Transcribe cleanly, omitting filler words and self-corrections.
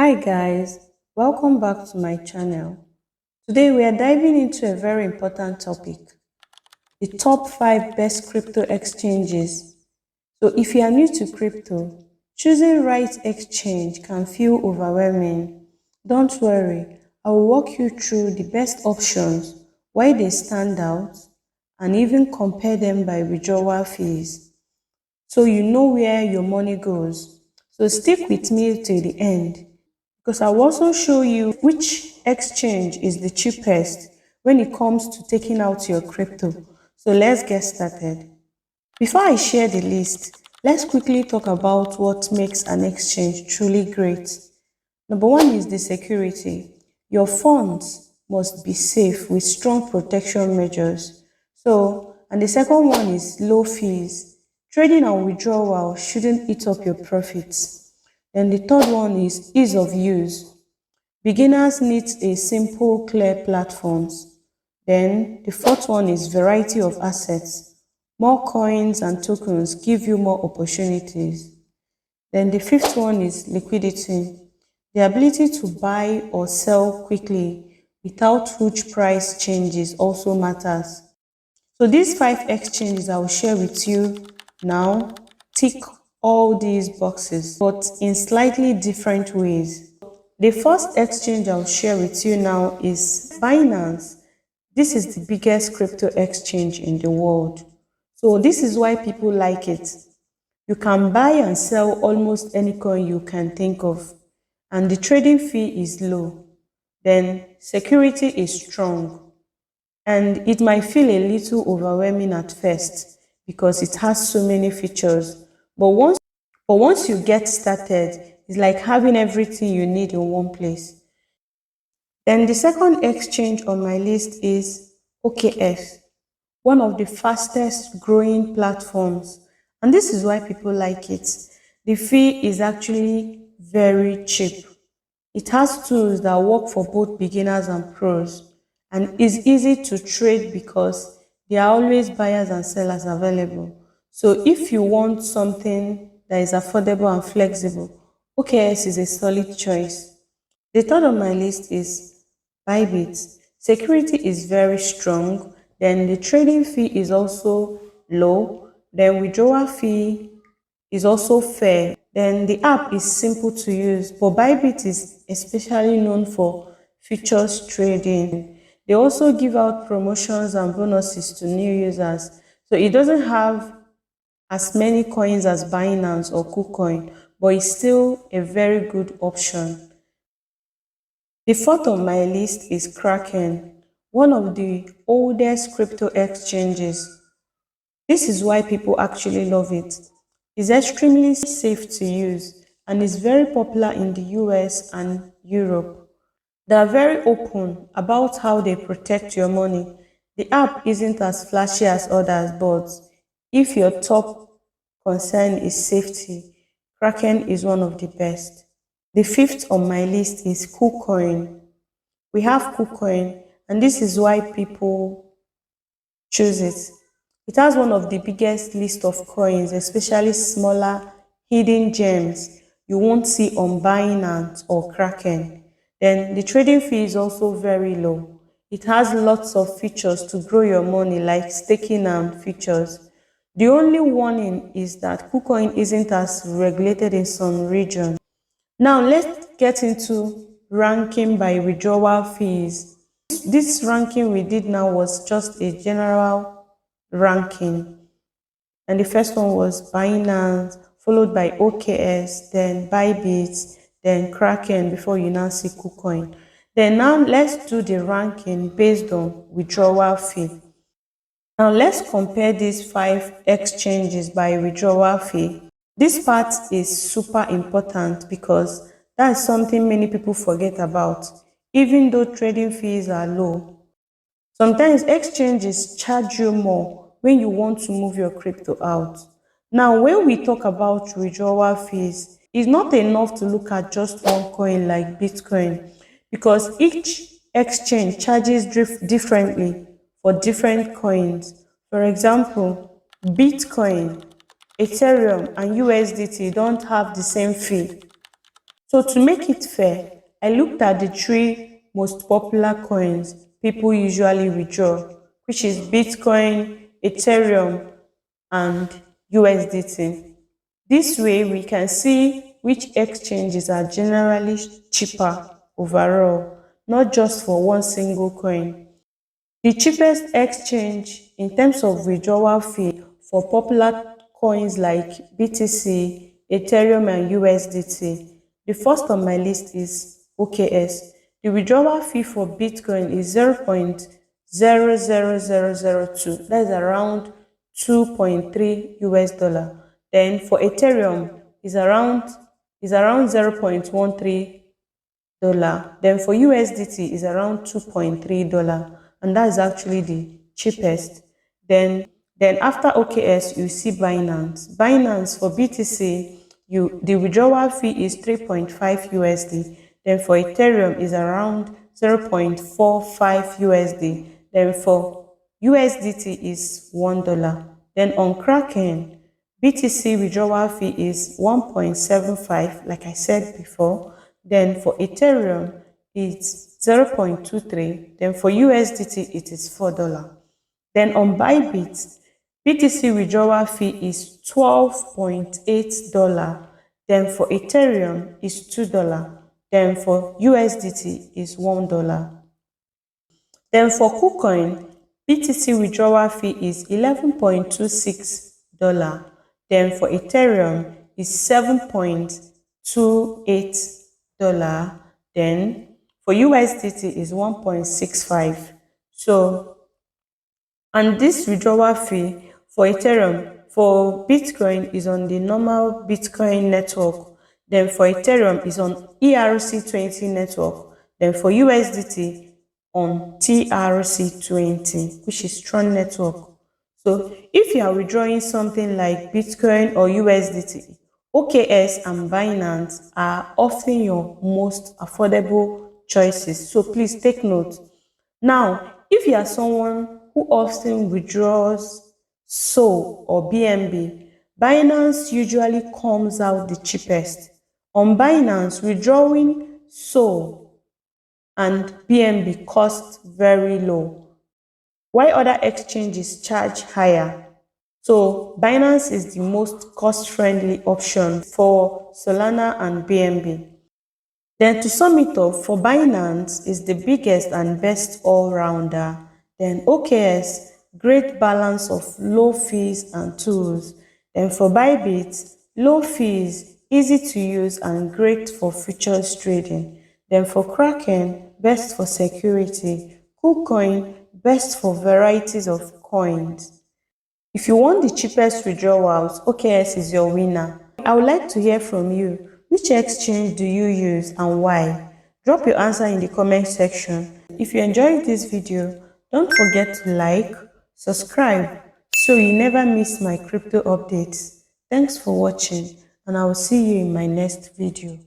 Hi guys, welcome back to my channel. Today we are diving into a very important topic, the top 5 best crypto exchanges. So if you are new to crypto, choosing right exchange can feel overwhelming. Don't worry, I will walk you through the best options, why they stand out, and even compare them by withdrawal fees, so you know where your money goes. So stick with me till the end, because I'll also show you which exchange is the cheapest when it comes to taking out your crypto. So let's get started. Before I share the list, let's quickly talk about what makes an exchange truly great. Number one is the security. Your funds must be safe with strong protection measures. And the second one is low fees. Trading and withdrawal shouldn't eat up your profits. Then the third one is ease of use. Beginners need a simple, clear platforms. Then the fourth one is variety of assets. More coins and tokens give you more opportunities. Then the fifth one is liquidity. The ability to buy or sell quickly without huge price changes also matters. So these 5 exchanges I will share with you now tick all these boxes, but in slightly different ways. The first exchange I'll share with you now is Binance. This is the biggest crypto exchange in the world. So this is why people like it. You can buy and sell almost any coin you can think of, and the trading fee is low. Then security is strong, and it might feel a little overwhelming at first because it has so many features. But once you get started, it's like having everything you need in one place. Then the second exchange on my list is OKX, one of the fastest growing platforms. And this is why people like it. The fee is actually very cheap. It has tools that work for both beginners and pros, and is easy to trade because there are always buyers and sellers available. So if you want something that is affordable and flexible, OKX is a solid choice. The third on my list is Bybit. Security is very strong, then the trading fee is also low, then withdrawal fee is also fair, then the app is simple to use, but Bybit is especially known for futures trading. They also give out promotions and bonuses to new users, so it doesn't have as many coins as Binance or KuCoin, but it's still a very good option. The fourth on my list is Kraken, one of the oldest crypto exchanges. This is why people actually love it. It's extremely safe to use and is very popular in the US and Europe. They are very open about how they protect your money. The app isn't as flashy as others, but if your top concern is safety, Kraken is one of the best. The fifth on my list is KuCoin. We have KuCoin, and this is why people choose it. It has one of the biggest list of coins, especially smaller hidden gems you won't see on Binance or Kraken. Then the trading fee is also very low. It has lots of features to grow your money, like staking and features. The only warning is that KuCoin isn't as regulated in some regions. Now let's get into ranking by withdrawal fees. This ranking we did now was just a general ranking. And the first one was Binance, followed by OKS, then Bybit, then Kraken before you now see KuCoin. Then now let's do the ranking based on withdrawal fee. Now let's compare these 5 exchanges by withdrawal fee. This part is super important because that's something many people forget about. Even though trading fees are low, sometimes exchanges charge you more when you want to move your crypto out. Now, when we talk about withdrawal fees, it's not enough to look at just one coin like Bitcoin, because each exchange charges differently for different coins. For example, Bitcoin, Ethereum, and USDT don't have the same fee. So to make it fair, I looked at the three most popular coins people usually withdraw, which is Bitcoin, Ethereum, and USDT. This way, we can see which exchanges are generally cheaper overall, not just for one single coin. The cheapest exchange in terms of withdrawal fee for popular coins like BTC, Ethereum, and USDT. The first on my list is OKS. The withdrawal fee for Bitcoin is 0.00002. That is around 2.3 US dollar. Then for Ethereum is around 0.13 dollar. Then for USDT is around $2.3, and that is actually the cheapest. Then after OKS, you see Binance. Binance for BTC, the withdrawal fee is 3.5 USD. Then for Ethereum is around 0.45 USD. Then for USDT is $1. Then on Kraken, BTC withdrawal fee is 1.75, like I said before. Then for Ethereum, it's 0.23. Then for USDT, it is $4. Then on Bybit, BTC withdrawal fee is $12.8. Then for Ethereum is $2. Then for USDT is $1. Then for KuCoin, BTC withdrawal fee is $11.26. Then for Ethereum is $7.28. Then for USDT is 1.65. So, and this withdrawal fee for Ethereum, for Bitcoin is on the normal Bitcoin network. Then for Ethereum is on ERC20 network. Then for USDT on TRC20, which is Tron network. So if you are withdrawing something like Bitcoin or USDT, OKS and Binance are often your most affordable choices. So please take note. Now, if you are someone who often withdraws SOL or BNB, Binance usually comes out the cheapest. On Binance, withdrawing SOL and BNB cost very low, while other exchanges charge higher. So Binance is the most cost-friendly option for Solana and BNB. Then to sum it up, for Binance is the biggest and best all-rounder. Then OKS, great balance of low fees and tools. Then for Bybit, low fees, easy to use and great for futures trading. Then for Kraken, best for security. KuCoin, best for varieties of coins. If you want the cheapest withdrawals, OKS is your winner. I would like to hear from you. Which exchange do you use and why? Drop your answer in the comment section. If you enjoyed this video, don't forget to like, subscribe, so you never miss my crypto updates. Thanks for watching, and I will see you in my next video.